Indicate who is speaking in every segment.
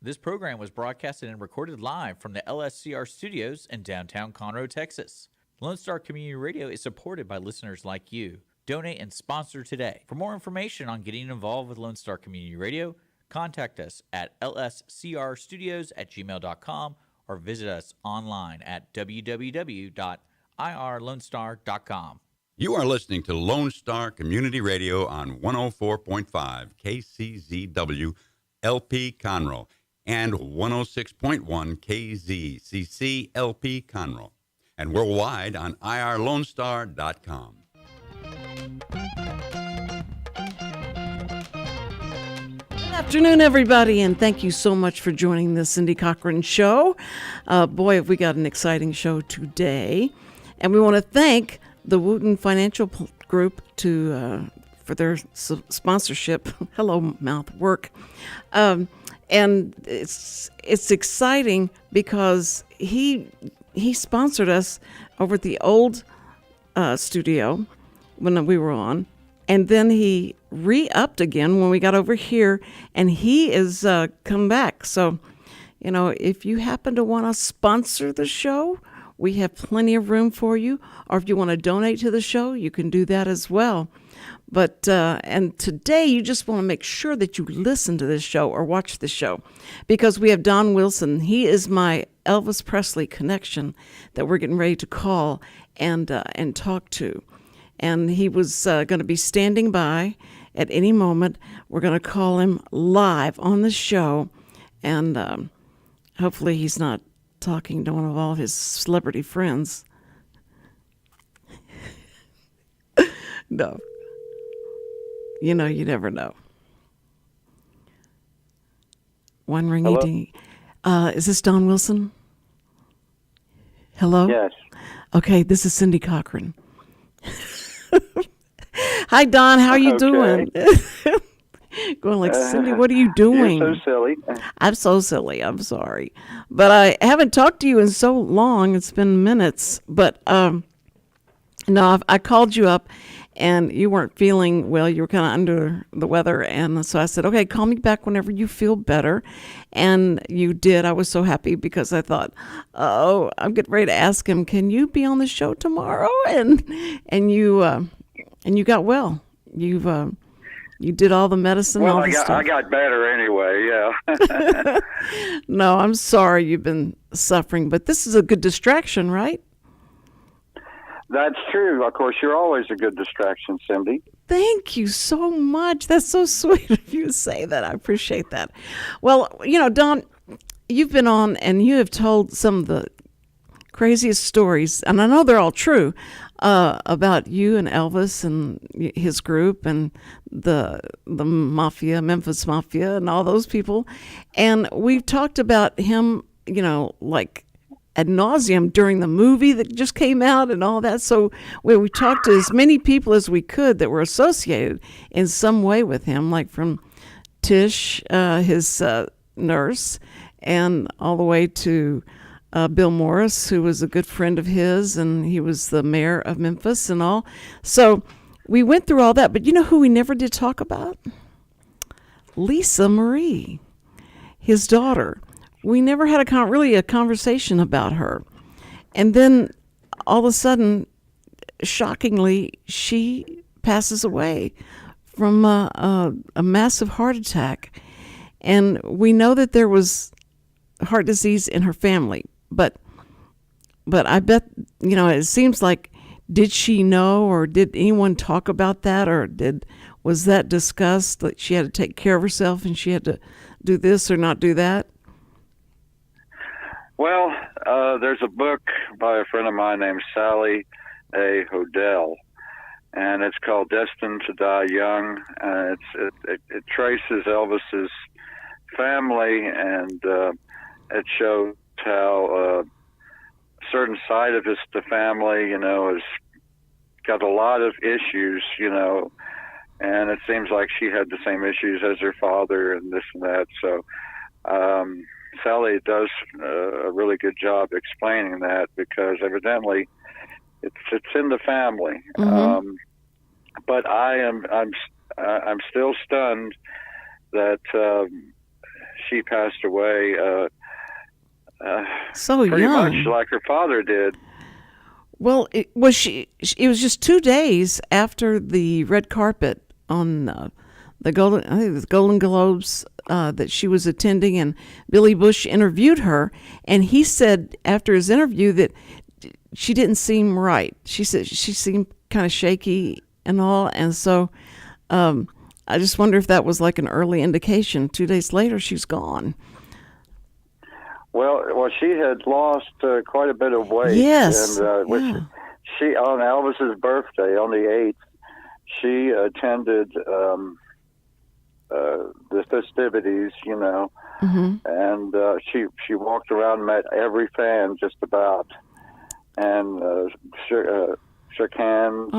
Speaker 1: This program was broadcasted and recorded live from the LSCR studios in downtown Conroe, Texas. Lone Star Community Radio is supported by listeners like you. Donate and sponsor today. For more information on getting involved with Lone Star Community Radio, contact us at lscrstudios@gmail.com or visit us online at www.irlonestar.com.
Speaker 2: You are listening to Lone Star Community Radio on 104.5 KCZW LP Conroe and 106.1 KZCC LP Conroe, and worldwide on irlonestar.com.
Speaker 3: Good afternoon, everybody, and thank you so much for joining the Cindy Cochran Show. Boy, have we got an exciting show today. And we want to thank the Wootton Financial Group for their sponsorship. Hello, mouth work. And it's exciting because he sponsored us over at the old studio when we were on, and then he re-upped again when we got over here, and he is come back. So, you know, if you happen to want to sponsor the show, we have plenty of room for you. Or if you want to donate to the show, you can do that as well. But and today you just want to make sure that you listen to this show or watch the show, because we have Don Wilson. He is my Elvis Presley connection that we're getting ready to call and talk to. And he was going to be standing by at any moment. We're going to call him live on the show, and hopefully he's not talking to one of all his celebrity friends. No. You know, you never know. One ringy ding. Is this Don Wilson? Hello?
Speaker 4: Yes.
Speaker 3: Okay, this is Cindy Cochran. Hi, Don. How are you doing? Going like, Cindy, what are you doing?
Speaker 4: You're so silly.
Speaker 3: I'm so silly. I'm sorry. But I haven't talked to you in so long. It's been minutes. But no, I called you up, and you weren't feeling well. You were kind of under the weather. And so I said, okay, call me back whenever you feel better. And you did. I was so happy because I thought, oh, I'm getting ready to ask him, can you be on the show tomorrow? And you got well. You did all the medicine.
Speaker 4: Well,
Speaker 3: all the stuff.
Speaker 4: I got better anyway, yeah.
Speaker 3: No, I'm sorry you've been suffering, but this is a good distraction, right?
Speaker 4: That's true. Of course, you're always a good distraction, Cindy.
Speaker 3: Thank you so much. That's so sweet of you to say that. I appreciate that. Well, you know, Don, you've been on and you have told some of the craziest stories, and I know they're all true, about you and Elvis and his group and the mafia, Memphis Mafia, and all those people. And we've talked about him, you know, like ad nauseum during the movie that just came out and all that. So we talked to as many people as we could that were associated in some way with him, like from Tish, his nurse, and all the way to Bill Morris, who was a good friend of his, and he was the mayor of Memphis and all. So we went through all that, but you know who we never did talk about? Lisa Marie, his daughter. We never had a conversation about her. And then all of a sudden, shockingly, she passes away from a massive heart attack. And we know that there was heart disease in her family. But I bet, you know, it seems like, did she know, or did anyone talk about that, or was that discussed, that she had to take care of herself and she had to do this or not do that?
Speaker 4: Well, there's a book by a friend of mine named Sally A. Hodel, and it's called Destined to Die Young. It traces Elvis's family, and it shows how a certain side of the family, you know, has got a lot of issues, you know, and it seems like she had the same issues as her father and this and that. So Sally does a really good job explaining that, because evidently it's in the family.
Speaker 3: Mm-hmm.
Speaker 4: But I'm still stunned that she passed away
Speaker 3: So
Speaker 4: pretty
Speaker 3: young.
Speaker 4: much like her father did.
Speaker 3: Well, it was just 2 days after the red carpet on the Golden Globes that she was attending, and Billy Bush interviewed her, and he said after his interview that she didn't seem right. She said she seemed kind of shaky and all, and so I just wonder if that was like an early indication. 2 days later, she's gone.
Speaker 4: Well, she had lost quite a bit of weight.
Speaker 3: Yes.
Speaker 4: And which she on Elvis's birthday on the 8th, she attended the festivities, and she walked around, met every fan just about, and shook hands,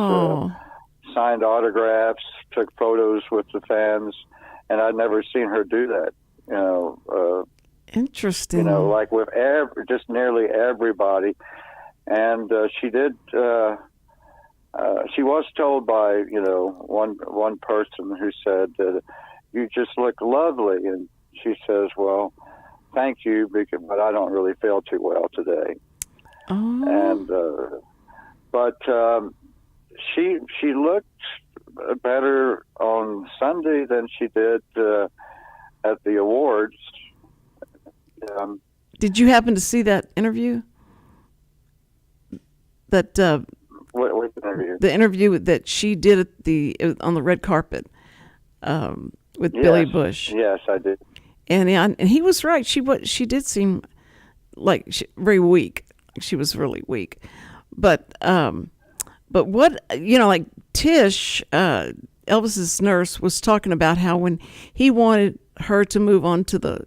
Speaker 4: signed autographs, took photos with the fans, and I'd never seen her do that.
Speaker 3: Interesting.
Speaker 4: Like with just nearly everybody. And she did. She was told by one person who said that you just look lovely, and she says, "Well, thank you, but I don't really feel too well today." And but she looked better on Sunday than she did at the awards.
Speaker 3: Did you happen to see that interview? That
Speaker 4: what interview?
Speaker 3: The interview that she did on the red carpet with Billy Bush.
Speaker 4: Yes, I did.
Speaker 3: And he was right. She did seem like very weak. She was really weak. But what like Tish, Elvis's nurse, was talking about how when he wanted her to move onto the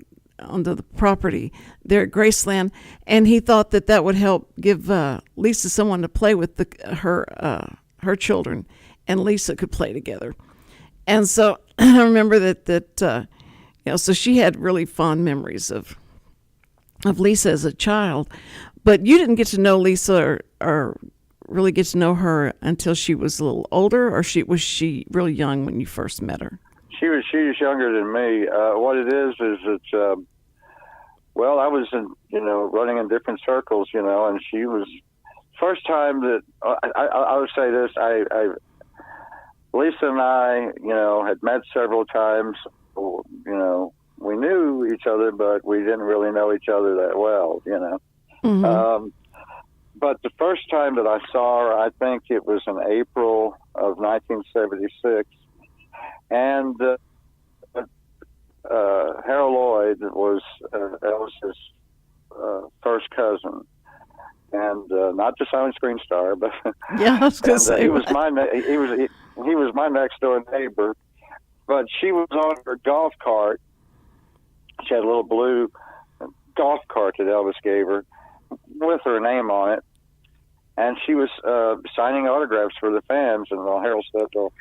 Speaker 3: property there at Graceland, and he thought that would help give Lisa someone to play with her children, and Lisa could play together. And so I remember that so she had really fond memories of Lisa as a child, but you didn't get to know Lisa or really get to know her until she was a little older, or was she really young when you first met her?
Speaker 4: She was younger than me. What it is that I was running in different circles, and she was first time that I would say this. Lisa and I, had met several times. We knew each other, but we didn't really know each other that well,
Speaker 3: Mm-hmm.
Speaker 4: But the first time that I saw her, I think it was in April of 1976. And Harold Lloyd was Elvis's first cousin, and not just on-screen star, but
Speaker 3: yeah, I was going to say
Speaker 4: he was my next door neighbor. But she was on her golf cart. She had a little blue golf cart that Elvis gave her with her name on it, and she was signing autographs for the fans. And Harold said, "Oh,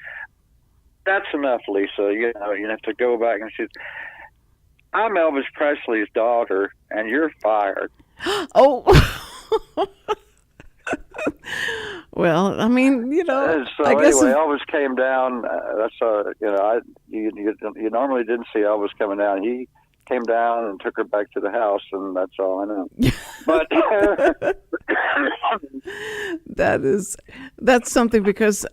Speaker 4: that's enough, Lisa. You have to go back." And she said, "I'm Elvis Presley's daughter, and you're fired."
Speaker 3: Oh. Well, I mean,
Speaker 4: So
Speaker 3: I guess
Speaker 4: anyway, Elvis came down. You normally didn't see Elvis coming down. He came down and took her back to the house, and that's all I know. But
Speaker 3: that's something, because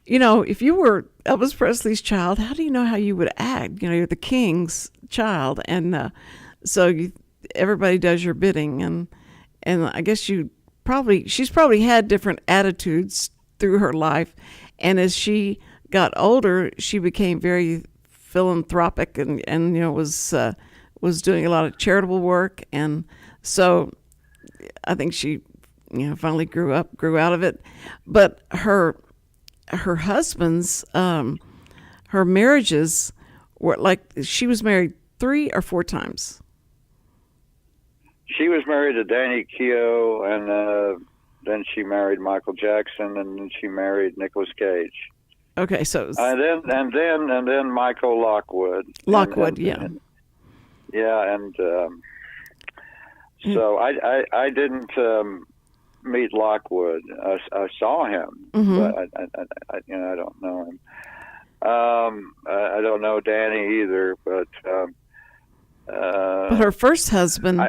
Speaker 3: if you were Elvis Presley's child, how do you know how you would act? You're the king's child, and so everybody does your bidding, and I guess she's probably had different attitudes through her life, and as she got older, she became very philanthropic and was doing a lot of charitable work, and so I think she finally grew out of it. But her husband's her marriages were like, she was married 3 or 4 times.
Speaker 4: She was married to Danny Keough, and then she married Michael Jackson, and then she married Nicolas Cage.
Speaker 3: Okay, so it was...
Speaker 4: and then Michael Lockwood.
Speaker 3: Yeah.
Speaker 4: So I didn't meet Lockwood. I saw him, but I don't know him. I don't know Danny either, but
Speaker 3: But her first husband,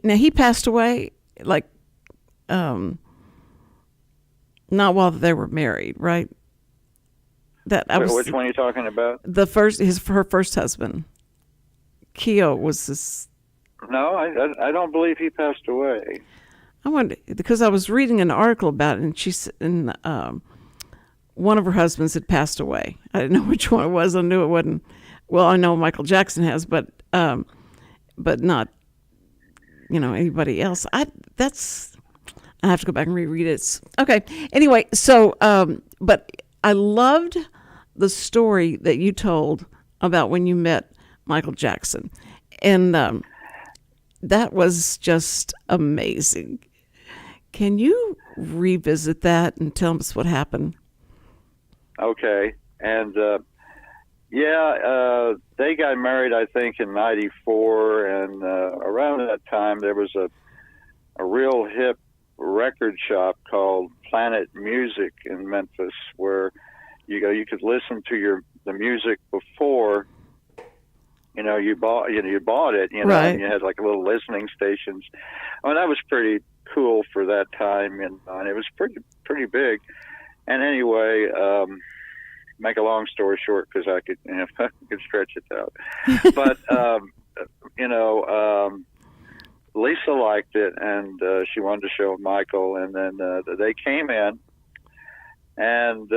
Speaker 3: now he passed away, like, not while they were married, right?
Speaker 4: Which one are you talking about?
Speaker 3: Her first husband, Keo, was this.
Speaker 4: No, I don't believe he passed away.
Speaker 3: I wonder, because I was reading an article about it, and one of her husbands had passed away. I didn't know which one it was. I knew it wasn't. Well, I know Michael Jackson has, but not, anybody else. I have to go back and reread it. Okay. Anyway, so but I loved the story that you told about when you met Michael Jackson, and that was just amazing. Can you revisit that and tell us what happened?
Speaker 4: Okay. And they got married, I think, in '94, and around that time there was a real hip record shop called Planet Music in Memphis, where you could listen to the music before you bought it,
Speaker 3: right.
Speaker 4: And you had like little listening stations. I mean, that was pretty cool for that time, and it was pretty big. And anyway, make a long story short, because I could stretch it out, but Lisa liked it, and she wanted to show Michael, and then they came in, and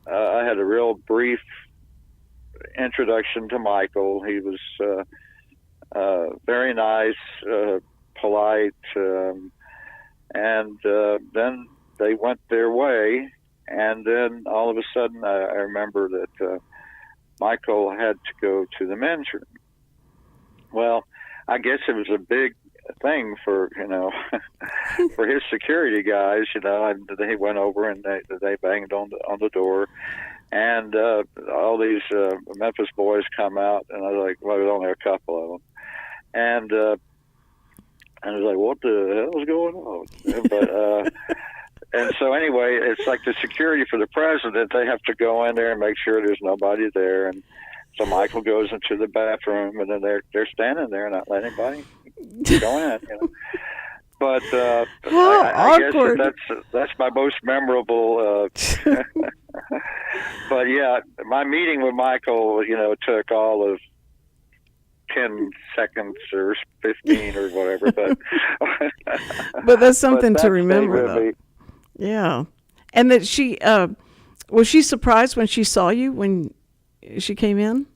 Speaker 4: I had a real brief introduction to Michael. He was very nice, polite, and then they went their way, and then all of a sudden I remember that Michael had to go to the men's room. Well, I guess it was a big thing for for his security guys. And they went over and they banged on the door, and all these Memphis boys come out, and I was like, well, there's only a couple of them, and I was like, what the hell is going on? But and so anyway, it's like the security for the president. They have to go in there and make sure there's nobody there, and so Michael goes into the bathroom, and then they're standing there, not letting anybody go in. But I guess that's my most memorable. But yeah, my meeting with Michael, took all of 10 seconds or 15 or whatever.
Speaker 3: But that's something to remember, though. Yeah, and that she was she surprised when she saw you when she came in?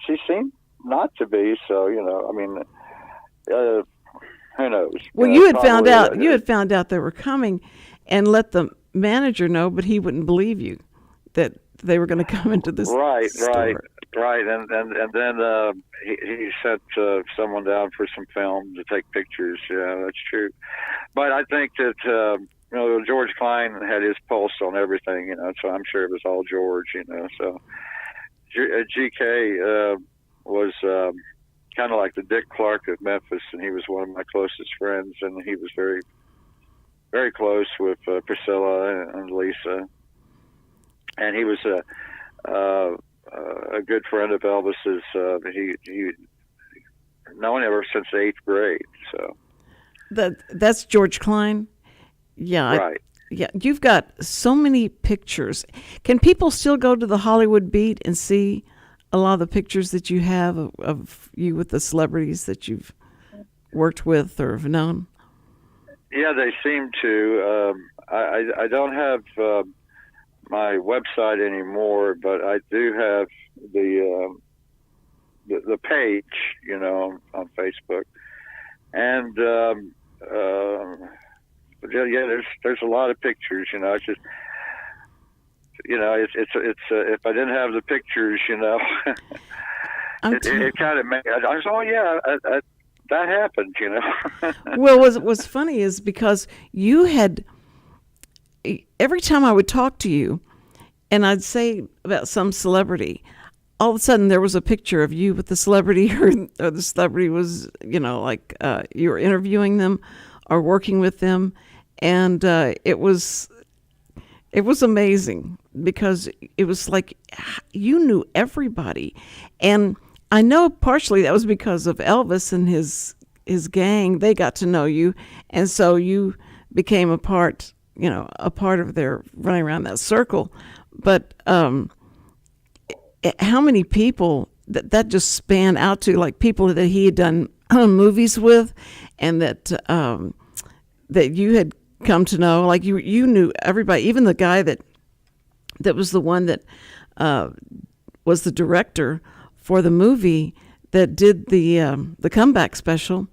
Speaker 4: She seemed not to be. So I mean, who knows?
Speaker 3: Well, you had found out. You had found out they were coming, and let the manager know, but he wouldn't believe you that they were going to come into this.
Speaker 4: Right. And then he sent someone down for some film to take pictures. Yeah, that's true. But I think that George Klein had his pulse on everything. So I'm sure it was all George. So GK was kind of like the Dick Clark of Memphis, and he was one of my closest friends, and he was very, very close with Priscilla and Lisa, and he was a good friend of Elvis's. He known ever since 8th grade. So
Speaker 3: that's George Klein. Yeah,
Speaker 4: right.
Speaker 3: Yeah, you've got so many pictures. Can people still go to the Hollywood Beat and see a lot of the pictures that you have of you with the celebrities that you've worked with or have known?
Speaker 4: Yeah, they seem to. I don't have my website anymore, but I do have the page, on Facebook, and there's a lot of pictures. It's just, it's if I didn't have the pictures, it kind of made. I was, oh yeah, that happened,
Speaker 3: Well, what's funny is because you had. Every time I would talk to you and I'd say about some celebrity, all of a sudden there was a picture of you with the celebrity or the celebrity was, like you were interviewing them or working with them. And it was It was amazing because it was like you knew everybody. And I know partially that was because of Elvis and his gang. They got to know you, and so you became a part of their running around that circle. But how many people that just spanned out to, like people that he had done movies with, and that you had come to know, like you knew everybody, even the guy that was the one that was the director for the movie that did the comeback special.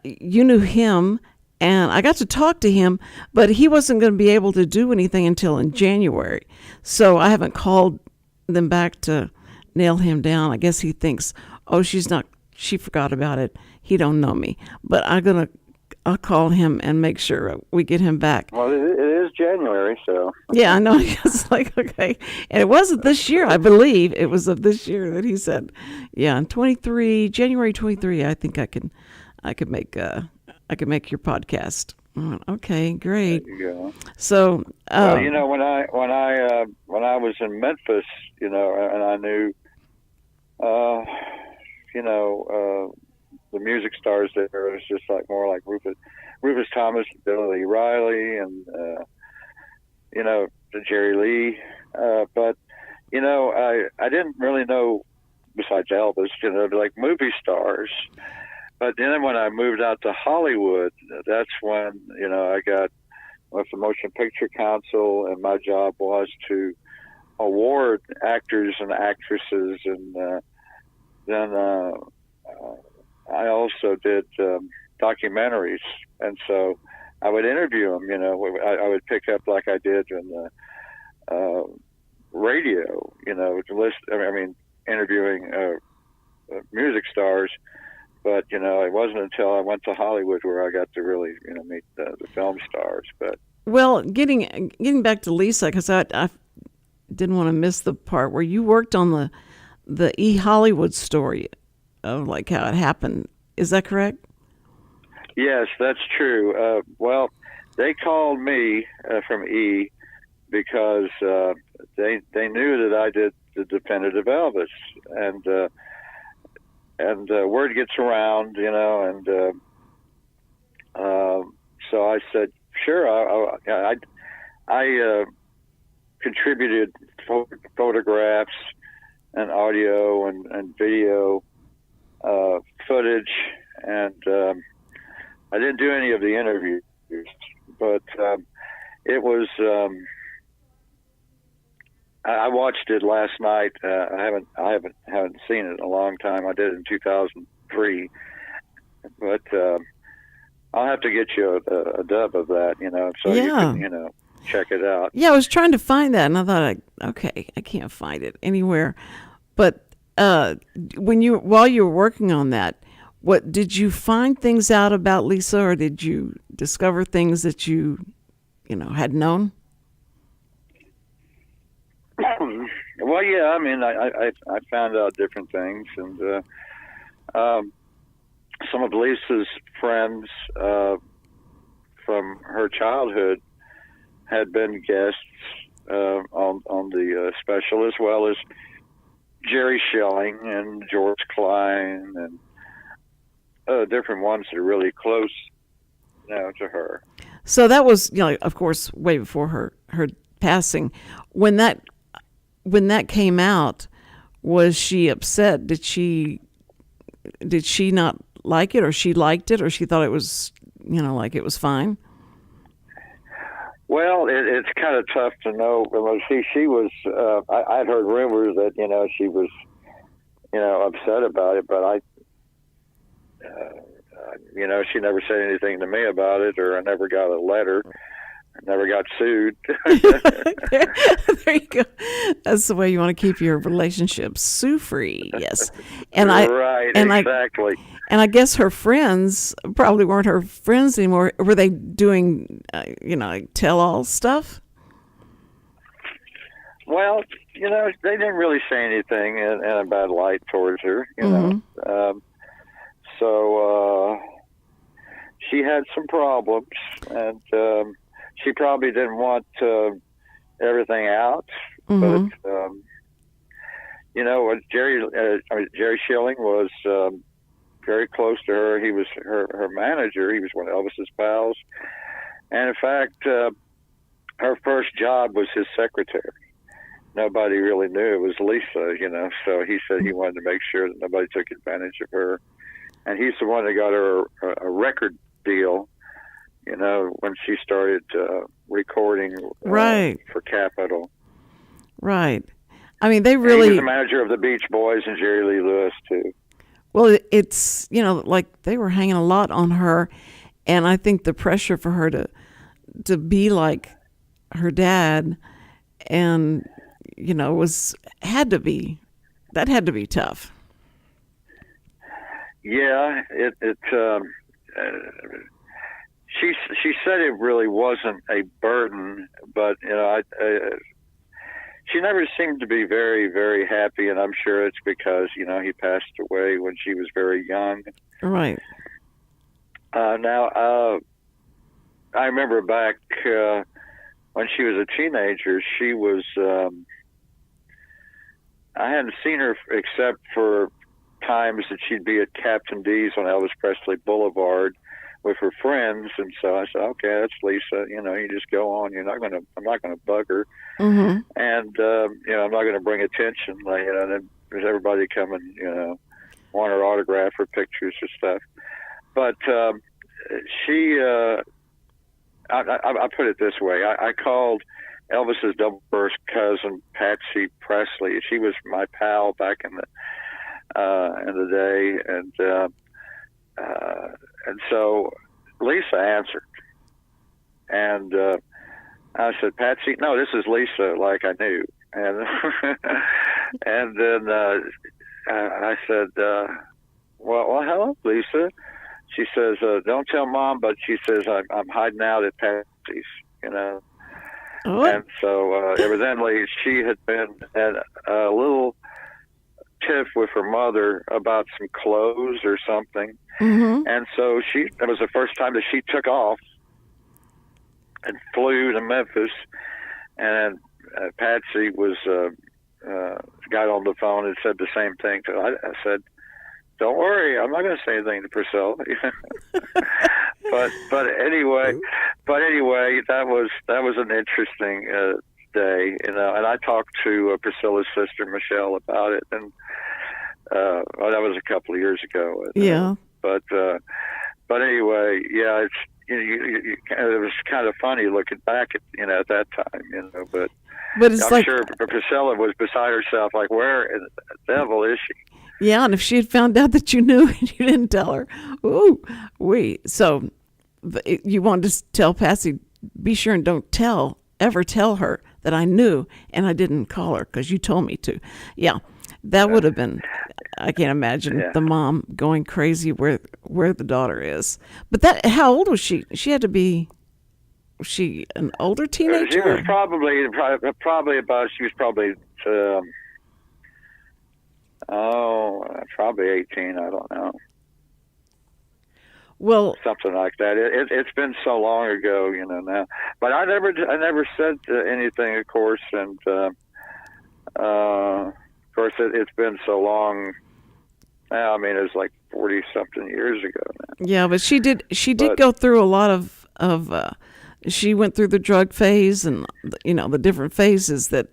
Speaker 3: You knew him, and I got to talk to him, but he wasn't going to be able to do anything until in January. So I haven't called them back to nail him down. I guess he thinks, oh, she forgot about it. He don't know me. But I'll call him and make sure we get him back.
Speaker 4: Well, it is January, so.
Speaker 3: Yeah, I know. It's like, okay. And it wasn't this year, I believe. It was of this year that he said, yeah, in January 23, I think I can make your podcast. Okay, great.
Speaker 4: There you go.
Speaker 3: So,
Speaker 4: well, when I was in Memphis, and I knew, the music stars there, it was just like more like Rufus Thomas, Billy Riley, and Jerry Lee. But I didn't really know, besides Elvis, like movie stars. But then when I moved out to Hollywood, that's when, I got with the Motion Picture Council, and my job was to award actors and actresses. And then I also did documentaries. And so I would interview them, I would pick up like I did in the radio, interviewing music stars. But, it wasn't until I went to Hollywood where I got to really, meet the film stars. But
Speaker 3: well, getting back to Lisa, because I didn't want to miss the part where you worked on the E! Hollywood story of like how it happened. Is that correct?
Speaker 4: Yes, that's true. Well, they called me from E! because they knew that I did the definitive Elvis, and word gets around, and so I said, sure. I contributed photographs and audio and video footage, and I didn't do any of the interviews, but it was. I watched it last night. I haven't seen it in a long time. I did it in 2003, but I'll have to get you a dub of that, so you can, check it out.
Speaker 3: Yeah, I was trying to find that, and I thought, I can't find it anywhere. But while you were working on that, what did you find things out about Lisa, or did you discover things that you had known?
Speaker 4: Well, yeah. I mean, I found out different things, and some of Lisa's friends from her childhood had been guests on the special, as well as Jerry Schilling and George Klein and different ones that are really close to her.
Speaker 3: So that was, of course, way before her passing. When that came out, was she upset? Did she not like it, or she liked it, or she thought it was, like it was fine?
Speaker 4: Well, it's kind of tough to know. She was. I'd heard rumors that she was, upset about it, but she never said anything to me about it, or I never got a letter. Never got sued.
Speaker 3: There you go. That's the way you want to keep your relationship sue-free. Yes,
Speaker 4: Exactly.
Speaker 3: And I guess her friends probably weren't her friends anymore. Were they doing, tell-all stuff?
Speaker 4: Well, they didn't really say anything in a bad light towards her. So she had some problems, and she probably didn't want everything out.
Speaker 3: Mm-hmm.
Speaker 4: But Jerry Schilling was very close to her. He was her manager. He was one of Elvis's pals, and in fact, her first job was his secretary. Nobody really knew it was Lisa, So he said he wanted to make sure that nobody took advantage of her, and he's the one that got her a record deal. When she started recording
Speaker 3: Right.
Speaker 4: for Capitol.
Speaker 3: Right. I mean, they
Speaker 4: He
Speaker 3: really.
Speaker 4: was the manager of the Beach Boys and Jerry Lee Lewis too.
Speaker 3: Well, it's, like they were hanging a lot on her. And I think the pressure for her to be like her dad and, had to be tough.
Speaker 4: Yeah, she said it really wasn't a burden, but, she never seemed to be very, very happy, and I'm sure it's because, he passed away when she was very young.
Speaker 3: Right.
Speaker 4: Now, I remember back when she was a teenager, she was, I hadn't seen her except for times that she'd be at Captain D's on Elvis Presley Boulevard with her friends, and so I said, "Okay, that's Lisa. You just go on. I'm not gonna bug her,
Speaker 3: Mm-hmm.
Speaker 4: and I'm not gonna bring attention. Then there's everybody coming, want her autograph or pictures or stuff. But she, I put it this way: I called Elvis's double birth cousin Patsy Presley. She was my pal back in the day, and so Lisa answered, and I said, "Patsy, no, this is Lisa," like I knew, and and then I said, "Well, hello, Lisa." She says, "Don't tell Mom," but she says, "I'm hiding out at Patsy's,"
Speaker 3: Oh.
Speaker 4: And so evidently she had been at a little tiff with her mother about some clothes or something.
Speaker 3: Mm-hmm.
Speaker 4: And so that was the first time that she took off and flew to Memphis. And Patsy got on the phone and said the same thing. So I said, "Don't worry, I'm not going to say anything to Priscilla." but anyway, that was an interesting day, and I talked to Priscilla's sister Michelle about it, and that was a couple of years ago.
Speaker 3: Yeah.
Speaker 4: But anyway, yeah, it's it was kind of funny looking back at that time, but
Speaker 3: it's
Speaker 4: I'm
Speaker 3: like,
Speaker 4: sure Priscilla was beside herself, like, where in the devil is she?
Speaker 3: yeah, and if she had found out that you knew and you didn't tell her, ooh, wait. So you wanted to tell Patsy, be sure and don't ever tell her that I knew and I didn't call her because you told me to. Yeah, that would have been, I can't imagine the mom going crazy where the daughter is. But how old was she? She had to be, was she an older teenager?
Speaker 4: She was probably about, she was probably, probably 18. I don't know.
Speaker 3: Well,
Speaker 4: something like that. It's been so long ago, now. But I never said anything, of course, and of course it's been so long now. I mean, it's like 40 something years ago now.
Speaker 3: Yeah, but she did go through a lot of she went through the drug phase and the different phases that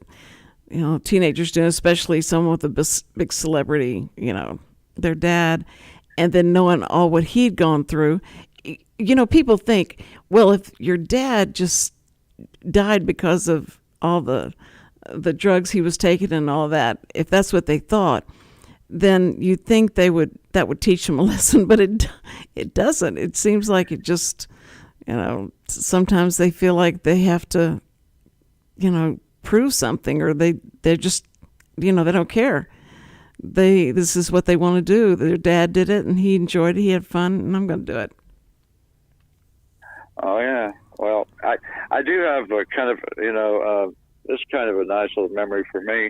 Speaker 3: teenagers do, especially someone with a big celebrity, their dad, and then knowing all what he'd gone through. People think, well, if your dad just died because of all the drugs he was taking and all that, if that's what they thought, then you'd think that would teach them a lesson, but it doesn't. It seems like it just, sometimes they feel like they have to, prove something, or they're just, they don't care. This is what they want to do. Their dad did it and he enjoyed it, he had fun, and I'm going to do it.
Speaker 4: Oh yeah. Well, I do have a kind of, this kind of a nice little memory for me.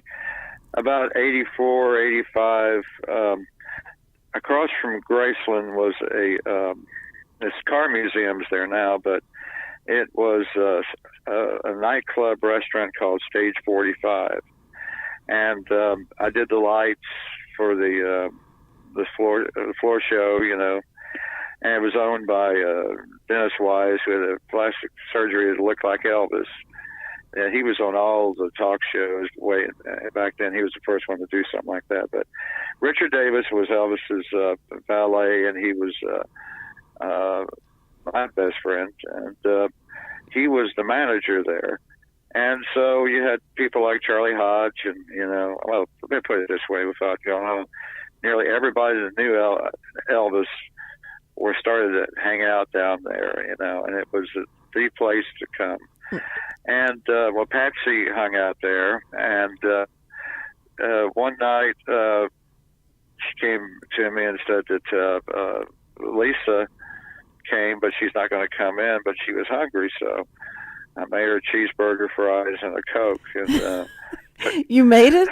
Speaker 4: About 84, 85, across from Graceland was this car museum's there now, but It was a nightclub restaurant called Stage 45, and I did the lights for the floor show, and it was owned by Dennis Wise, who had a plastic surgery that looked like Elvis. And he was on all the talk shows way back then. He was the first one to do something like that. But Richard Davis was Elvis's valet, and he was my best friend, and he was the manager there. And so you had people like Charlie Hodge, and well, let me put it this way, without going on, nearly everybody that knew Elvis were started to hang out down there, and it was the place to come. And well, Patsy hung out there, and one night she came to me and said that Lisa came, but she's not going to come in, but she was hungry, so I made her a cheeseburger, fries, and a Coke. And
Speaker 3: You made it?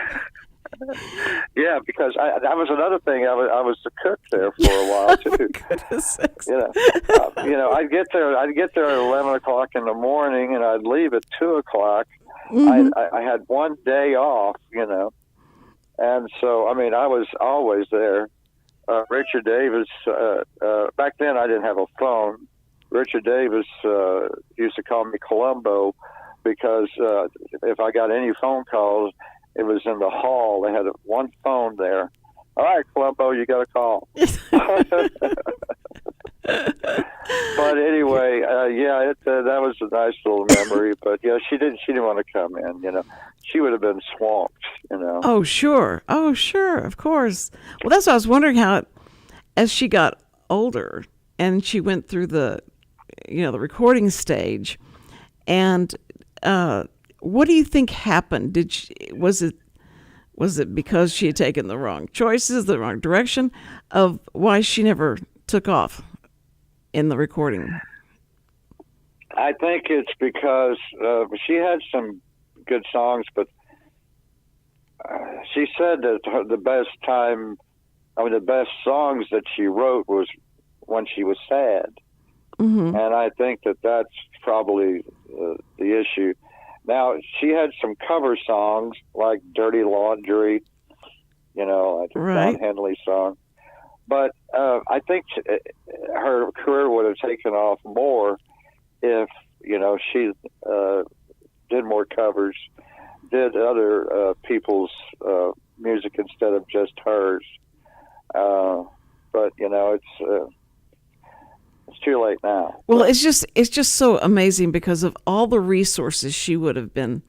Speaker 4: yeah, because that was another thing. I was the cook there for a while too.
Speaker 3: Goodness sakes.
Speaker 4: I'd get there at 11 o'clock in the morning, and I'd leave at 2 o'clock.
Speaker 3: Mhm.
Speaker 4: I had one day off, and so I was always there. Richard Davis. Back then, I didn't have a phone. Richard Davis used to call me Columbo because if I got any phone calls, it was in the hall. They had one phone there. All right, Columbo, you got a call. But anyway, that was a nice little memory. But she didn't want to come in. She would have been swamped.
Speaker 3: Oh, sure. Of course. Well, that's what I was wondering, how as she got older and she went through the recording stage, and what do you think happened? Was it because she had taken the wrong choices, the wrong direction, of why she never took off in the recording?
Speaker 4: I think it's because she had some good songs, but she said that the best songs that she wrote was when she was sad. Mm-hmm. And I think that that's probably the issue. Now, she had some cover songs like Dirty Laundry, like
Speaker 3: right.
Speaker 4: Don Henley song. But I think her career would have taken off more if, she did more covers, did other people's music instead of just hers. But, it's too late now.
Speaker 3: Well, it's just so amazing because of all the resources she would have been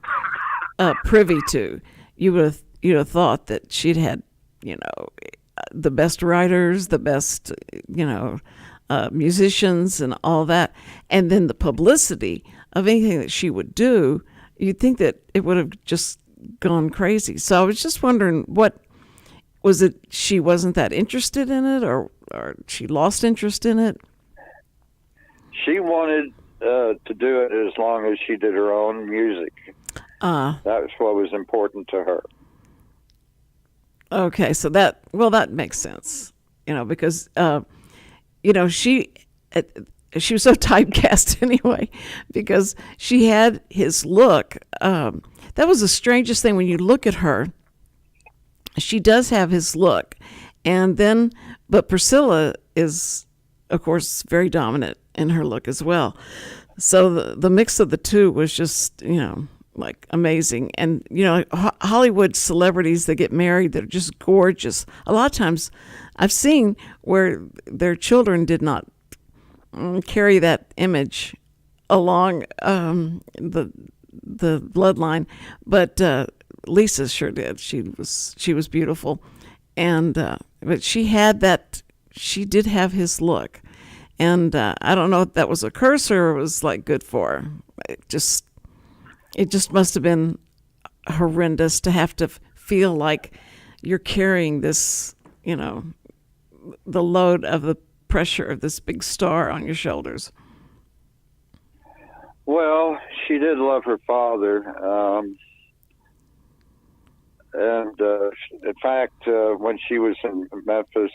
Speaker 3: privy to. You would have thought that she'd had, the best writers, the best, musicians, and all that, and then the publicity of anything that she would do. You'd think that it would have just gone crazy. So I was just wondering, what was it? She wasn't that interested in it, or she lost interest in it?
Speaker 4: She wanted to do it as long as she did her own music. That was what was important to her.
Speaker 3: Okay, so that makes sense, because she was so typecast anyway, because she had his look. That was the strangest thing when you look at her. She does have his look, but Priscilla is, of course, very dominant in her look as well. So the mix of the two was just, like amazing. And, Hollywood celebrities that get married, they're just gorgeous. A lot of times I've seen where their children did not carry that image along the bloodline, but Lisa sure did. She was beautiful. And but she had that, she did have his look. And I don't know if that was a curse or it was like good for her. It just must have been horrendous to have to feel like you're carrying this, the load of the pressure of this big star on your shoulders.
Speaker 4: Well, she did love her father. And in fact, when she was in Memphis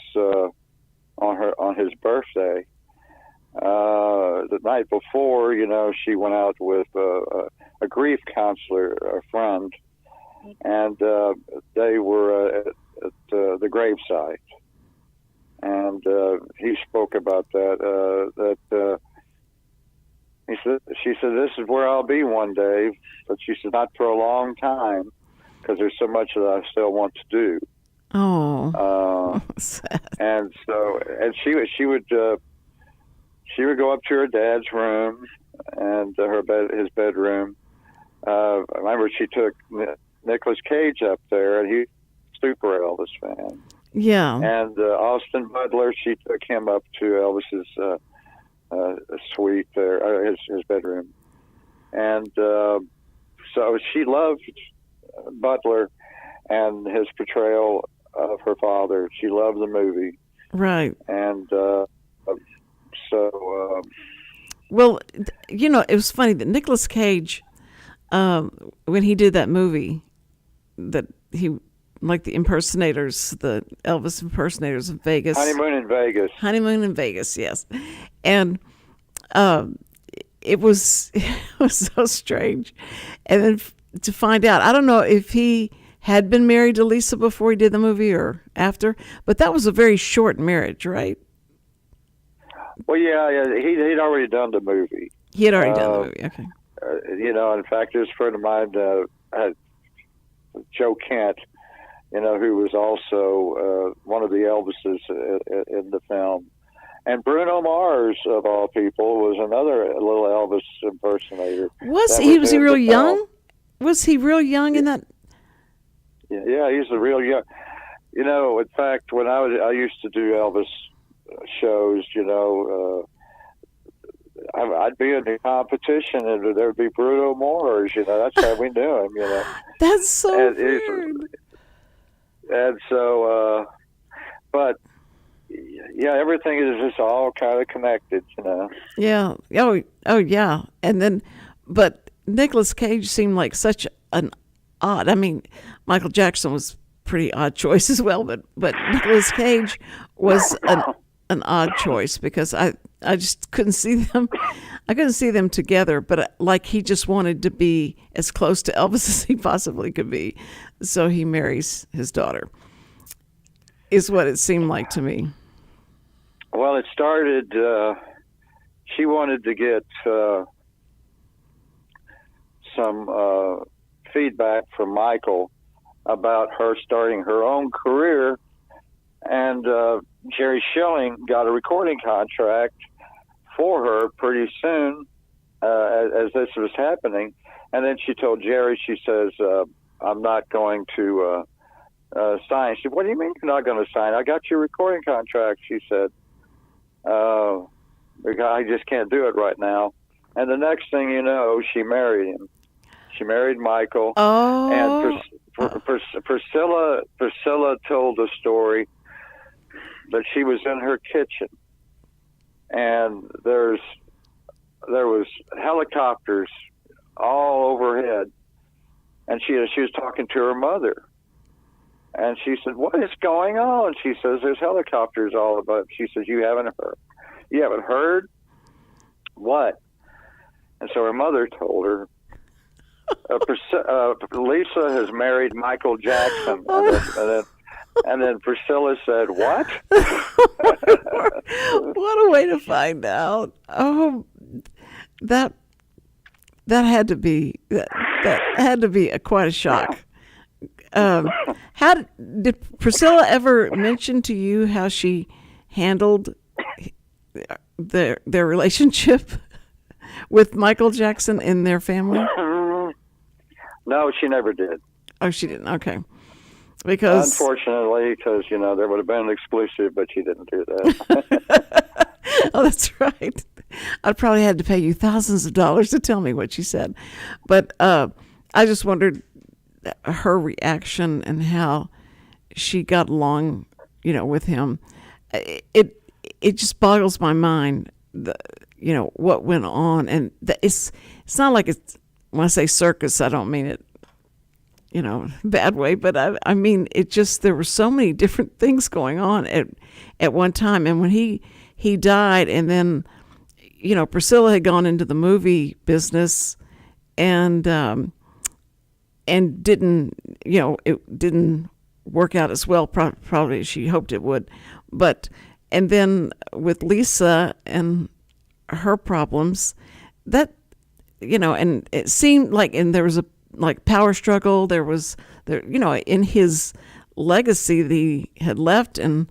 Speaker 4: on his birthday, the night before, she went out with a grief counselor, a friend, and they were at the gravesite. And he spoke about that. She said, "This is where I'll be one day," but she said, "Not for a long time, because there's so much that I still want to do."
Speaker 3: Oh,
Speaker 4: and so, and she would go up to her dad's room and his bedroom. I remember she took Nicolas Cage up there, and he's a super Elvis fan.
Speaker 3: yeah.
Speaker 4: And Austin Butler, she took him up to Elvis's suite there, his bedroom. And so she loved Butler and his portrayal of her father. She loved the movie.
Speaker 3: Right.
Speaker 4: And
Speaker 3: well, it was funny that Nicolas Cage, when he did that movie, that he, like the Elvis impersonators of Vegas.
Speaker 4: Honeymoon in Vegas,
Speaker 3: yes. And it was so strange. And then to find out, I don't know if he had been married to Lisa before he did the movie or after, but that was a very short marriage, right?
Speaker 4: Well, yeah, he'd already done the movie.
Speaker 3: He had already done the movie, okay.
Speaker 4: In fact, this friend of mine, Joe Kent, who was also one of the Elvises in the film. And Bruno Mars, of all people, was another little Elvis impersonator.
Speaker 3: Was he real young? Was he real young in that?
Speaker 4: Yeah, he's a real young. In fact, when I used to do Elvis shows, I'd be in the competition, and there'd be Bruno Mars. That's how we knew him.
Speaker 3: That's so weird.
Speaker 4: And so, but yeah, everything is just all kind of connected,
Speaker 3: Yeah. Oh, yeah. And then, but Nicolas Cage seemed like such an odd. I mean, Michael Jackson was pretty odd choice as well, but Nicolas Cage was an odd choice because I just couldn't see them. I couldn't see them together, but like he just wanted to be as close to Elvis as he possibly could be, so he marries his daughter. Is what it seemed like to me.
Speaker 4: Well, it started. She wanted to get some feedback from Michael about her starting her own career, and Jerry Schilling got a recording contract for her pretty soon as this was happening. And then she told Jerry, she says, "I'm not going to sign." She said, "What do you mean you're not going to sign? I got your recording contract." She said, "I just can't do it right now." And the next thing you know, she married him. She married Michael.
Speaker 3: Oh.
Speaker 4: And Priscilla told the story that she was in her kitchen, and there was helicopters all overhead, and she was talking to her mother, and she said, "What is going on?" She says, "There's helicopters all about." She says, "You haven't heard? You haven't heard what?" And so her mother told her, Lisa has married Michael Jackson. And then Priscilla said, "What?"
Speaker 3: What a way to find out. Oh, that had to be quite a shock. How did Priscilla ever mention to you how she handled their relationship with Michael Jackson in their family?
Speaker 4: No, she never did.
Speaker 3: Oh, she didn't. Okay. Because
Speaker 4: unfortunately, because there would have been an exclusive, but she didn't do that.
Speaker 3: Oh, that's right. I'd probably had to pay you thousands of dollars to tell me what she said. But I just wondered her reaction and how she got along, with him. It just boggles my mind, what went on, and it's not like it's. When I say circus, I don't mean it, bad way, but I mean it. Just there were so many different things going on at one time, and when he died, and then Priscilla had gone into the movie business and didn't, it didn't work out as well probably as she hoped it would. And then with Lisa and her problems, that, and it seemed like, and there was a power struggle. There was in his legacy that he had left and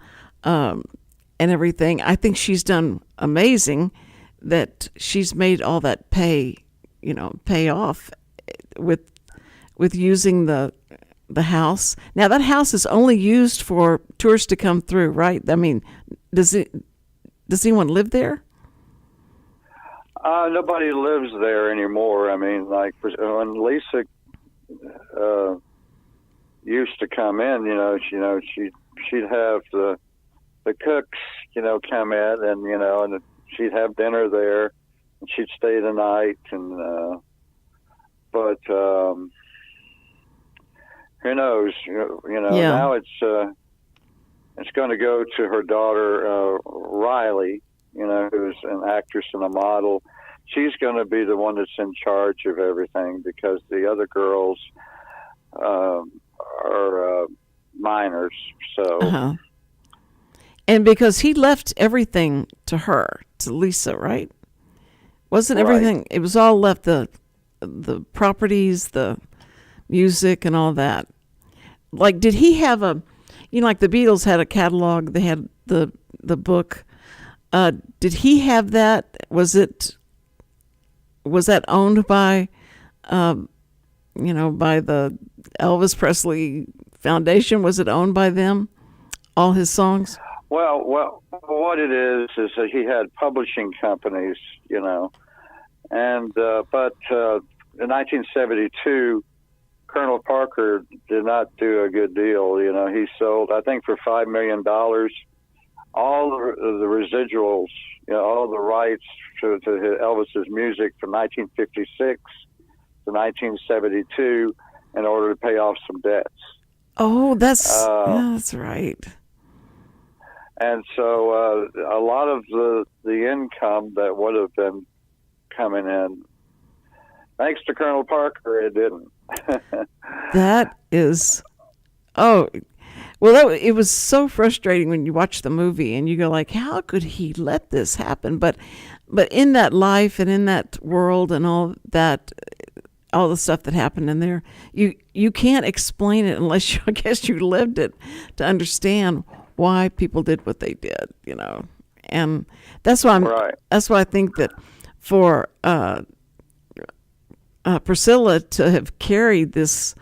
Speaker 3: everything. I think she's done amazing that she's made all that pay off with using the house. Now that house is only used for tourists to come through, right? I mean, does anyone live there?
Speaker 4: Nobody lives there anymore. I mean, like when Lisa used to come in, she'd have the cooks, come in and she'd have dinner there, and she'd stay the night. And but who knows? Now it's going to go to her daughter Riley, who's an actress and a model. She's going to be the one that's in charge of everything because the other girls are minors. So,
Speaker 3: and because he left everything to her, to Lisa, right? Wasn't
Speaker 4: Right.
Speaker 3: everything? It was all left, the properties, the music, and all that. Like, did he have like the Beatles had a catalog? They had the book. Did he have that? Was that owned by, by the Elvis Presley Foundation? Was it owned by them? All his songs?
Speaker 4: Well, what it is that he had publishing companies, and but in 1972, Colonel Parker did not do a good deal. He sold, I think, for $5 million, all the residuals, all the rights to Elvis's music from 1956 to 1972 in order to pay off some debts.
Speaker 3: Oh, that's right.
Speaker 4: And so a lot of the income that would have been coming in, thanks to Colonel Parker, it didn't.
Speaker 3: That is, it was so frustrating when you watch the movie and you go like, how could he let this happen? But in that life and in that world and all that, all the stuff that happened in there, you can't explain it unless I guess you lived it to understand why people did what they did, and that's why
Speaker 4: Right.
Speaker 3: That's why I think that for Priscilla to have carried this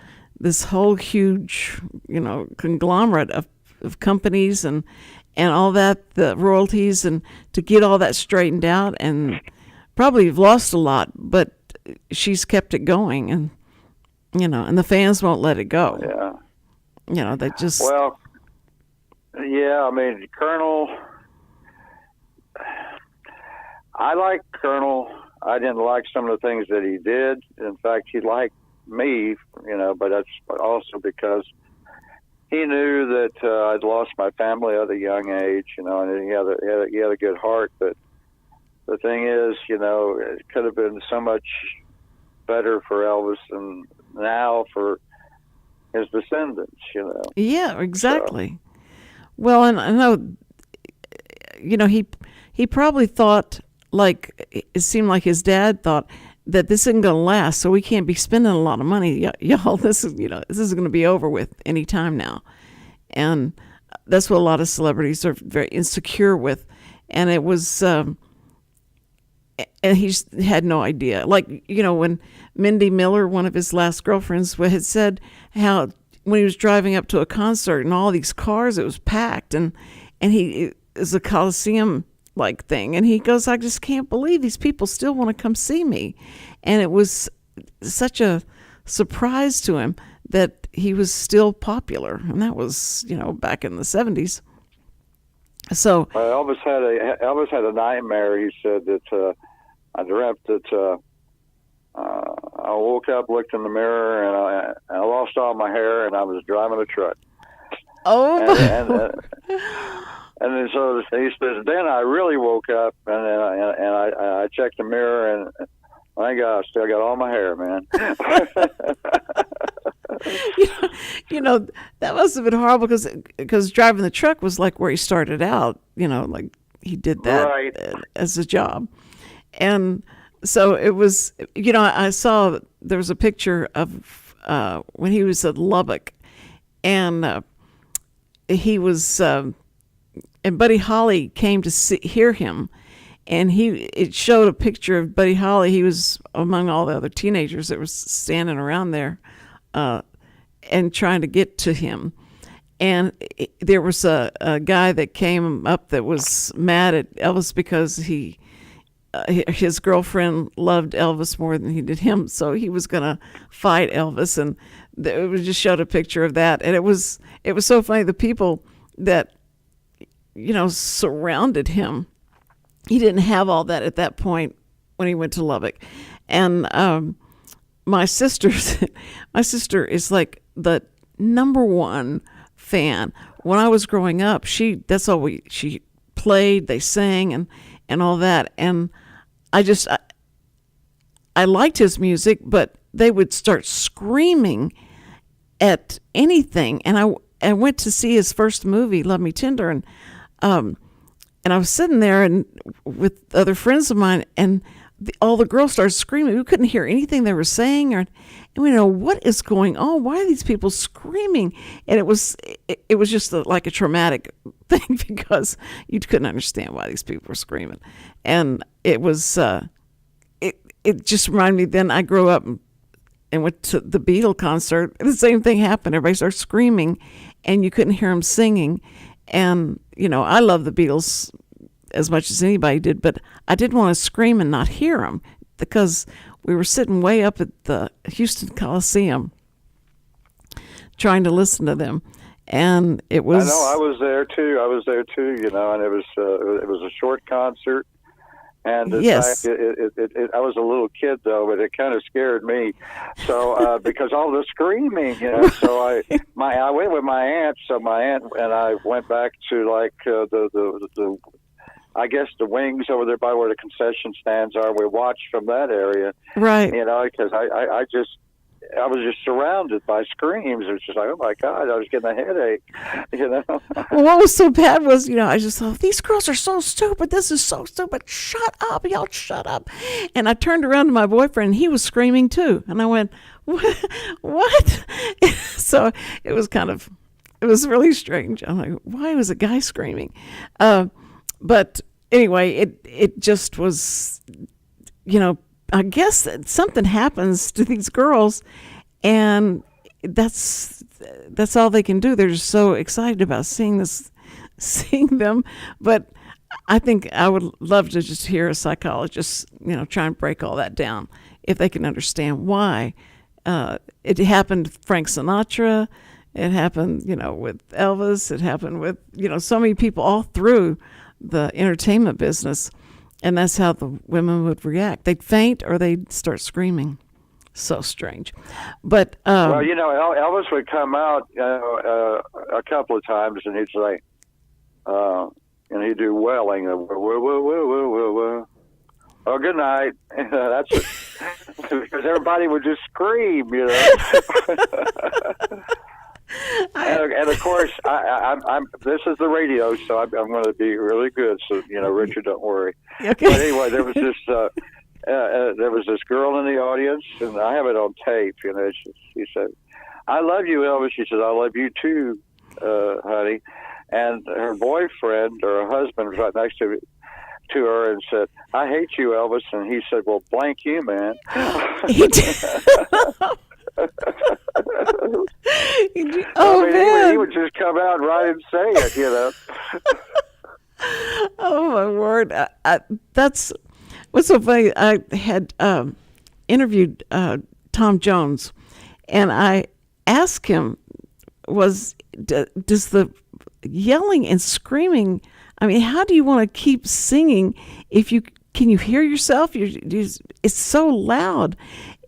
Speaker 3: whole huge, conglomerate of companies and all that, the royalties, and to get all that straightened out, and probably have lost a lot, but she's kept it going, and and the fans won't let it go.
Speaker 4: Yeah.
Speaker 3: They just
Speaker 4: Yeah, I mean, Colonel, I like Colonel. I didn't like some of the things that he did. In fact, he liked me, but that's also because he knew that I'd lost my family at a young age, and he had a good heart. But the thing is, it could have been so much better for Elvis and now for his descendants,
Speaker 3: Yeah, exactly. So. Well, and I know, he probably thought, like, it seemed like his dad thought that this isn't going to last, so we can't be spending a lot of money. Y'all, this is going to be over with any time now. And that's what a lot of celebrities are very insecure with. And it was, and he had no idea. Like, when Mindy Miller, one of his last girlfriends, had said how when he was driving up to a concert and all these cars, it was packed, and it was a Coliseum like thing, and he goes, I just can't believe these people still want to come see me. And it was such a surprise to him that he was still popular, and that was back in the 70s. So
Speaker 4: Elvis had a nightmare. He said that I dreamt that I woke up, looked in the mirror, and I lost all my hair, and I was driving a truck.
Speaker 3: Oh,
Speaker 4: And then so he says, then I really woke up, and then I checked the mirror, and thank God, I still got all my hair, man.
Speaker 3: That must have been horrible because driving the truck was like where he started out. Like he did that
Speaker 4: Right.
Speaker 3: as a job, and so it was. I saw there was a picture of when he was at Lubbock, and he was. And Buddy Holly came to hear him, and it showed a picture of Buddy Holly. He was among all the other teenagers that were standing around there, and trying to get to him. And there was a guy that came up that was mad at Elvis because his girlfriend loved Elvis more than he did him, so he was going to fight Elvis. And it just showed a picture of that, and it was so funny. The people that surrounded him. He didn't have all that at that point when he went to Lubbock. And my sister is like the number one fan. When I was growing up, she played, they sang and all that. And I liked his music, but they would start screaming at anything. And I went to see his first movie, Love Me Tender, and I was sitting there and with other friends of mine, and all the girls started screaming. We couldn't hear anything they were saying, and we know what is going on. Why are these people screaming? And it was just like a traumatic thing because you couldn't understand why these people were screaming, and it was it just reminded me. Then I grew up and went to the Beatle concert. The same thing happened. Everybody started screaming, and you couldn't hear them singing. And, I love the Beatles as much as anybody did, but I didn't want to scream and not hear them because we were sitting way up at the Houston Coliseum trying to listen to them. And it was...
Speaker 4: I know, I was there too, and it was a short concert. And
Speaker 3: yes.
Speaker 4: I was a little kid though, but it kind of scared me. So because all the screaming, so I went with my aunt. So my aunt and I went back to like the I guess the wings over there by where the concession stands are. We watched from that area,
Speaker 3: right?
Speaker 4: Because I was just surrounded by screams. It was just like, oh my God, I was getting a headache,
Speaker 3: Well, what was so bad was, I just thought, these girls are so stupid. This is so stupid. Shut up, y'all, shut up. And I turned around to my boyfriend, and he was screaming too. And I went, what? So it was really strange. I'm like, why was a guy screaming? But anyway, it just was, I guess that something happens to these girls, and that's all they can do. They're just so excited about seeing them. But I think I would love to just hear a psychologist, try and break all that down if they can understand why. It happened with Frank Sinatra. It happened, with Elvis. It happened with, so many people all through the entertainment business. And that's how the women would react. They'd faint or they'd start screaming. So strange. But
Speaker 4: well, Elvis would come out a couple of times, and he'd say, and he'd do wailing. Whoa, whoa, whoa, whoa, whoa, whoa. Oh, good night. That's it. Because everybody would just scream, And of course, I'm. This is the radio, so I'm going to be really good. So Richard, don't worry.
Speaker 3: Okay.
Speaker 4: But anyway, there was this girl in the audience, and I have it on tape. She said, "I love you, Elvis." She said, "I love you too, honey." And her boyfriend or her husband was right next to her and said, "I hate you, Elvis." And he said, "Well, blank you, man."
Speaker 3: He did.
Speaker 4: He would just come out right and say it,
Speaker 3: Oh my word! That's what's so funny. I had interviewed Tom Jones, and I asked him, "Does the yelling and screaming? I mean, how do you want to keep singing if can you hear yourself? It's so loud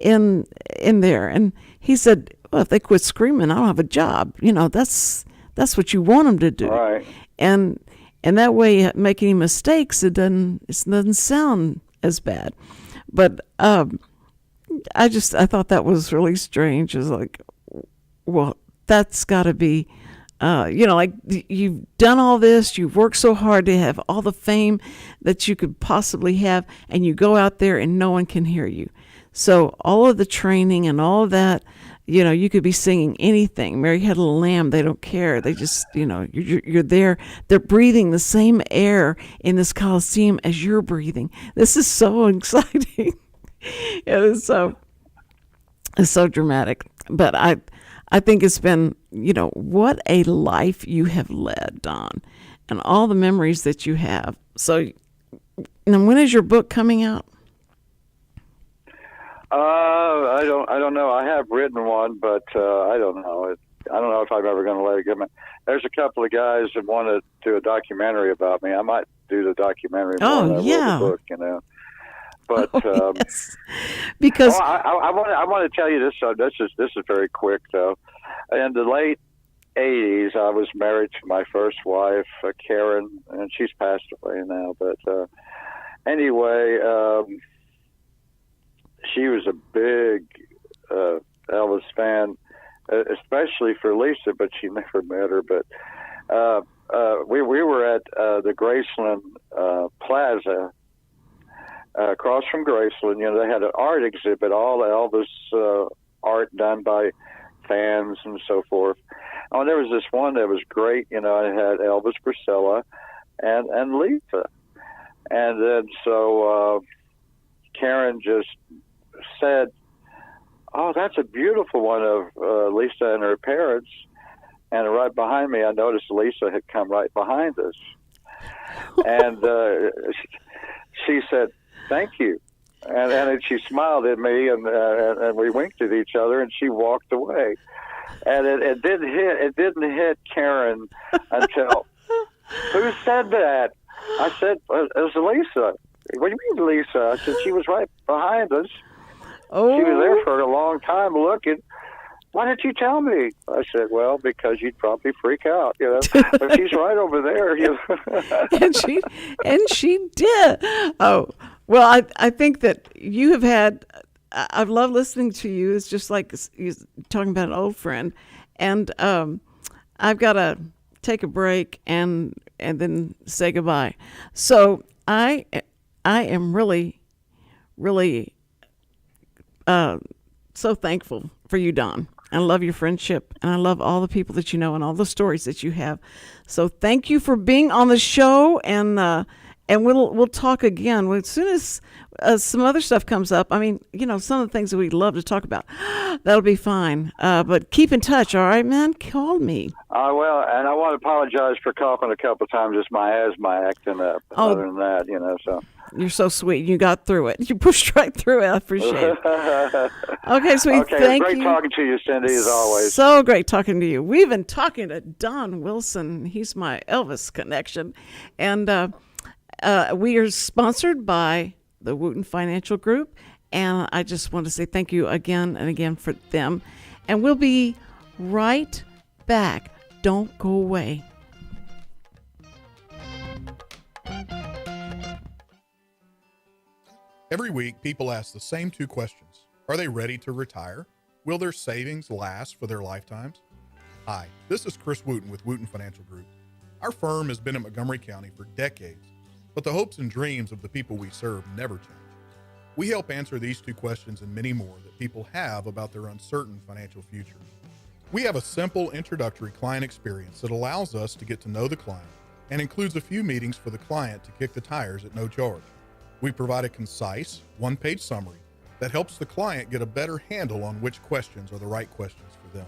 Speaker 3: in there." And he said, "Well, if they quit screaming, I don't have a job. That's what you want them to do."
Speaker 4: Right.
Speaker 3: And And that way, make any mistakes, it doesn't sound as bad. But I thought that was really strange. It's like, well, that's got to be, like you've done all this, you've worked so hard to have all the fame that you could possibly have, and you go out there and no one can hear you. So all of the training and all of that, you could be singing anything. Mary Had a Little Lamb, they don't care. They just, you're there. They're breathing the same air in this Coliseum as you're breathing. This is so exciting. It's so dramatic. But I think it's been, what a life you have led, Don, and all the memories that you have. So, and when is your book coming out?
Speaker 4: I don't know. I have written one, but I don't know. I don't know if I'm ever going to let it go. There's a couple of guys that want to do a documentary about me. I might do the documentary more than I will the book, But
Speaker 3: yes. Because
Speaker 4: I want to tell you this. This is very quick though. In the late '80s, I was married to my first wife, Karen, and she's passed away now. But anyway. She was a big Elvis fan, especially for Lisa, but she never met her. But we were at the Graceland Plaza, across from Graceland. They had an art exhibit, all Elvis art done by fans and so forth. Oh, and there was this one that was great. It had Elvis Presley and Lisa. And then so Karen just said, "Oh, that's a beautiful one of Lisa and her parents." And right behind me, I noticed Lisa had come right behind us. And she said, "Thank you." And then she smiled at me, and we winked at each other, and she walked away. And it didn't hit Karen until, "Who said that?" I said, "It was Lisa." "What do you mean, Lisa?" I said, "She was right behind us.
Speaker 3: Oh.
Speaker 4: She was there for a long time looking. Why didn't you tell me?" I said, "Well, because you'd probably freak out, But she's right over there,
Speaker 3: and she did. Oh, well, I think that you have had. I've loved listening to you. It's just like you're talking about an old friend, and I've got to take a break and then say goodbye. So I am really, really so thankful for you, Don. I love your friendship, and I love all the people that you know and all the stories that you have. So thank you for being on the show, and we'll talk again as soon as some other stuff comes up. I mean, some of the things that we'd love to talk about. That'll be fine. But keep in touch, all right, man? Call me.
Speaker 4: Well, and I want to apologize for coughing a couple of times. It's my asthma acting up.
Speaker 3: Oh,
Speaker 4: other than that, so.
Speaker 3: You're so sweet. You got through it. You pushed right through it. I appreciate it. Okay, sweet. Thank you.
Speaker 4: Great talking to you, Cindy, as always.
Speaker 3: So great talking to you. We've been talking to Don Wilson. He's my Elvis connection. And we are sponsored by the Wootton Financial Group. And I just want to say thank you again and again for them. And we'll be right back. Don't go away.
Speaker 5: Every week, people ask the same two questions. Are they ready to retire? Will their savings last for their lifetimes? Hi, this is Chris Wootton with Wootton Financial Group. Our firm has been in Montgomery County for decades, but the hopes and dreams of the people we serve never change. We help answer these two questions and many more that people have about their uncertain financial future. We have a simple introductory client experience that allows us to get to know the client and includes a few meetings for the client to kick the tires at no charge. We provide a concise, one-page summary that helps the client get a better handle on which questions are the right questions for them.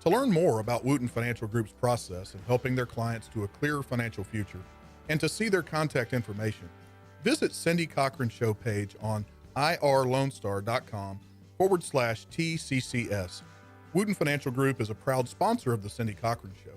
Speaker 5: To learn more about Wootton Financial Group's process in helping their clients to a clearer financial future and to see their contact information, visit Cindy Cochran's show page on irlonestar.com/TCCS. Wootton Financial Group is a proud sponsor of the Cindy Cochran Show.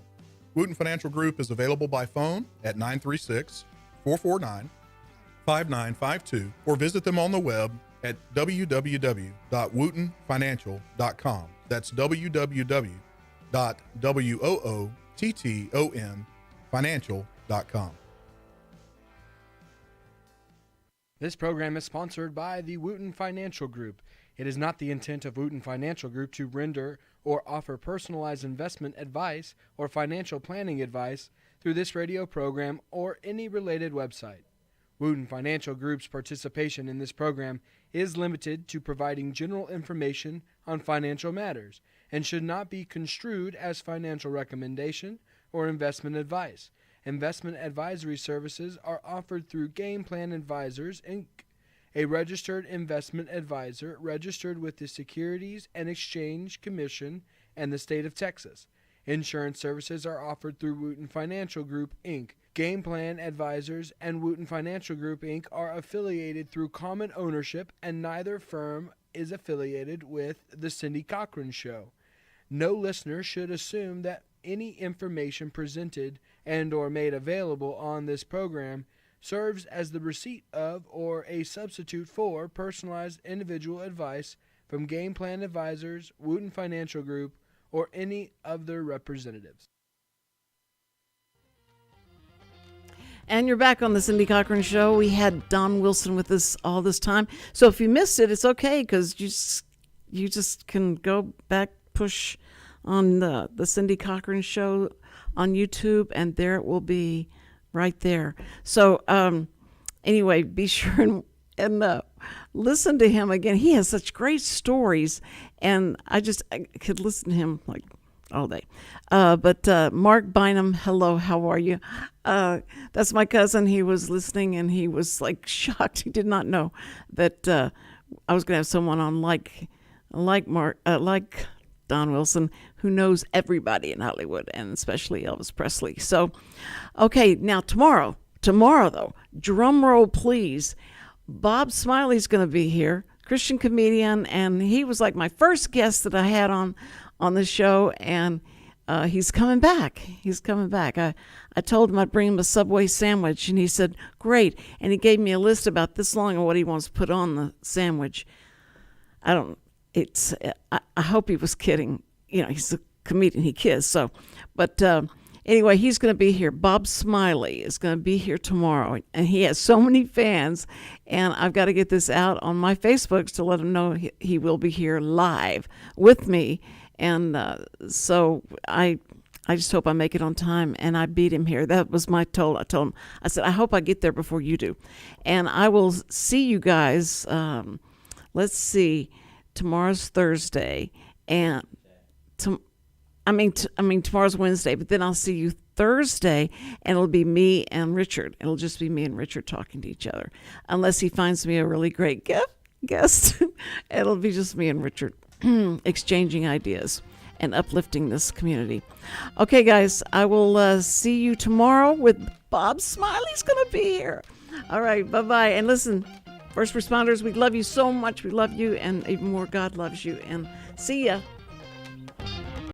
Speaker 5: Wootton Financial Group is available by phone at 936-449-5952 or visit them on the web at www.woottonfinancial.com. That's www.woottonfinancial.com.
Speaker 6: This program is sponsored by the Wootton Financial Group. It is not the intent of Wootton Financial Group to render or offer personalized investment advice or financial planning advice through this radio program or any related website. Wootton Financial Group's participation in this program is limited to providing general information on financial matters and should not be construed as financial recommendation or investment advice. Investment advisory services are offered through Game Plan Advisors, Inc., a registered investment advisor registered with the Securities and Exchange Commission and the state of Texas. Insurance services are offered through Wootton Financial Group, Inc. Game Plan Advisors and Wootton Financial Group, Inc. are affiliated through common ownership, and neither firm is affiliated with The Cindy Cochran Show. No listener should assume that any information presented and or made available on this program serves as the receipt of or a substitute for personalized individual advice from Game Plan Advisors, Wootton Financial Group, or any of their representatives.
Speaker 3: And you're back on the Cindy Cochran Show. We had Don Wilson with us all this time. So if you missed it, it's okay, because you just can go back, push on the Cindy Cochran Show on YouTube, and there it will be right there. So anyway, be sure and listen to him again. He has such great stories, and I could listen to him like all day. But Mark Bynum, hello, how are you? That's my cousin. He was listening, and he was like shocked. He did not know that I was going to have someone on like Don Wilson, who knows everybody in Hollywood, and especially Elvis Presley. So, okay, now tomorrow though, drum roll please, Bob Smiley's going to be here, Christian comedian, and he was like my first guest that I had on the show, and he's coming back. I told him I'd bring him a Subway sandwich, and he said, great, and he gave me a list about this long of what he wants to put on the sandwich. I hope he was kidding. You know, he's a comedian, he kids. So, but anyway, he's going to be here. Bob Smiley is going to be here tomorrow, and he has so many fans, and I've got to get this out on my Facebooks to let him know he will be here live with me. And so I just hope I make it on time, and I beat him here. That was my toll. I told him, I said, I hope I get there before you do. And I will see you guys, let's see, tomorrow's Thursday, and tomorrow's Wednesday, but then I'll see you Thursday, and it'll be me and Richard. It'll just be me and Richard talking to each other, unless he finds me a really great guest. It'll be just me and Richard exchanging ideas and uplifting this community. Okay, guys, I will see you tomorrow with Bob Smiley's going to be here. All right, bye-bye. And listen, first responders, we love you so much. We love you, and even more, God loves you. And see ya.